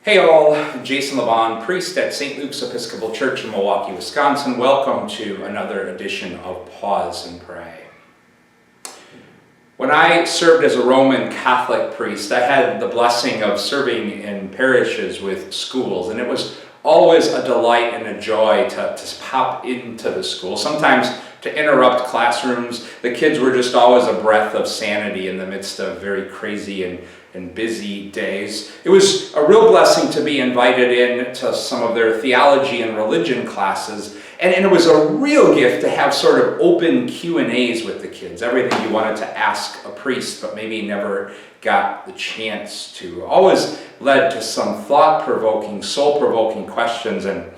Hey all, Jason Levon, priest at St. Luke's Episcopal Church in Milwaukee, Wisconsin. Welcome to another edition of Pause and Pray. When I served as a Roman Catholic priest, I had the blessing of serving in parishes with schools, and it was always a delight and a joy to pop into the school, sometimes to interrupt classrooms. The kids were just always a breath of sanity in the midst of very crazy and busy days. It was a real blessing to be invited in to some of their theology and religion classes, and it was a real gift to have sort of open Q&As with the kids, everything you wanted to ask a priest but maybe never got the chance to. Always led to some thought-provoking, soul-provoking questions and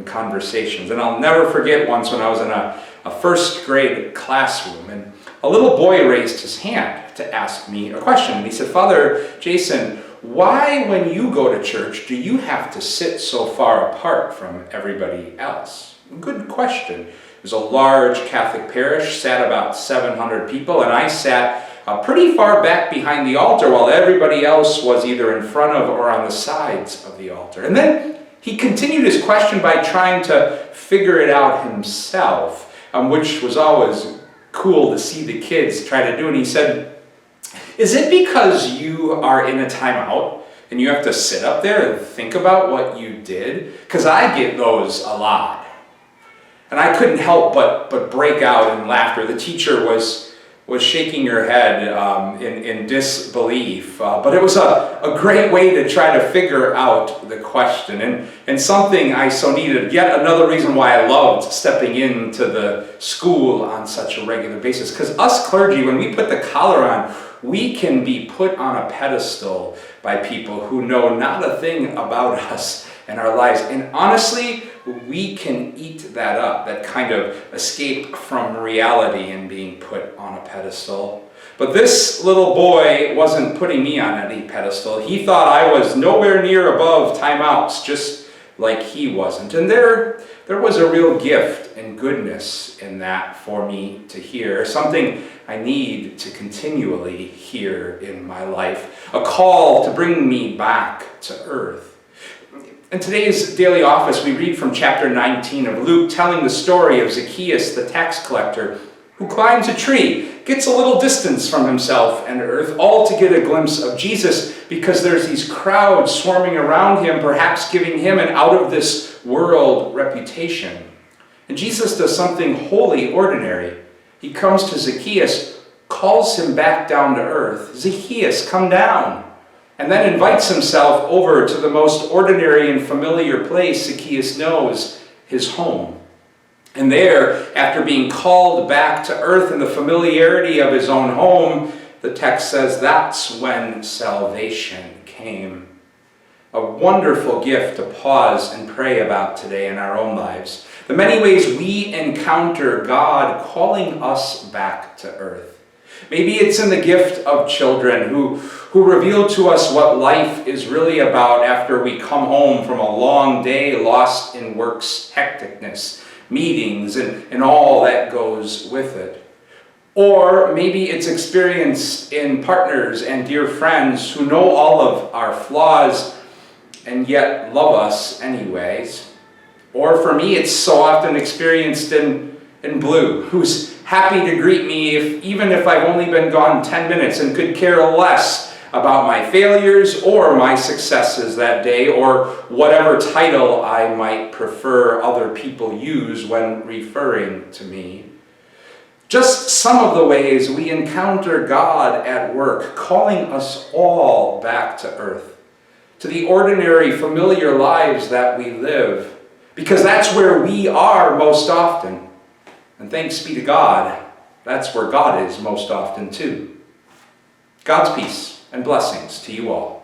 conversations. And I'll never forget once when I was in a first grade classroom, and a little boy raised his hand to ask me a question. And he said, "Father Jason, why when you go to church do you have to sit so far apart from everybody else?" Good question. It was a large Catholic parish, sat about 700 people, and I sat pretty far back behind the altar while everybody else was either in front of or on the sides of the altar. And then he continued his question by trying to figure it out himself, which was always cool to see the kids try to do. And he said, "Is it because you are in a timeout and you have to sit up there and think about what you did? Because I get those a lot." And I couldn't help but break out in laughter. The teacher was shaking her head in disbelief, but it was a great way to try to figure out the question, and something I so needed. Yet another reason why I loved stepping into the school on such a regular basis, because us clergy, when we put the collar on, we can be put on a pedestal by people who know not a thing about us and our lives. And honestly, we can eat that up, that kind of escape from reality and being put on a pedestal. But this little boy wasn't putting me on any pedestal. He thought I was nowhere near above timeouts, just like he wasn't. And there was a real gift and goodness in that for me to hear, something I need to continually hear in my life, a call to bring me back to earth. In today's daily office, we read from chapter 19 of Luke, telling the story of Zacchaeus, the tax collector, who climbs a tree, gets a little distance from himself and earth, all to get a glimpse of Jesus, because there's these crowds swarming around him, perhaps giving him an out-of-this-world reputation. And Jesus does something wholly ordinary. He comes to Zacchaeus, calls him back down to earth. "Zacchaeus, come down." And then invites himself over to the most ordinary and familiar place Zacchaeus knows, his home. And there, after being called back to earth in the familiarity of his own home, the text says that's when salvation came. A wonderful gift to pause and pray about today in our own lives. The many ways we encounter God calling us back to earth. Maybe it's in the gift of children who reveal to us what life is really about after we come home from a long day lost in work's hecticness, meetings, and all that goes with it. Or maybe it's experienced in partners and dear friends who know all of our flaws and yet love us anyways. Or for me, it's so often experienced in Blue, who's happy to greet me even if I've only been gone 10 minutes and could care less about my failures or my successes that day, or whatever title I might prefer other people use when referring to me. Just some of the ways we encounter God at work, calling us all back to earth, to the ordinary, familiar lives that we live, because that's where we are most often. And thanks be to God, that's where God is most often too. God's peace and blessings to you all.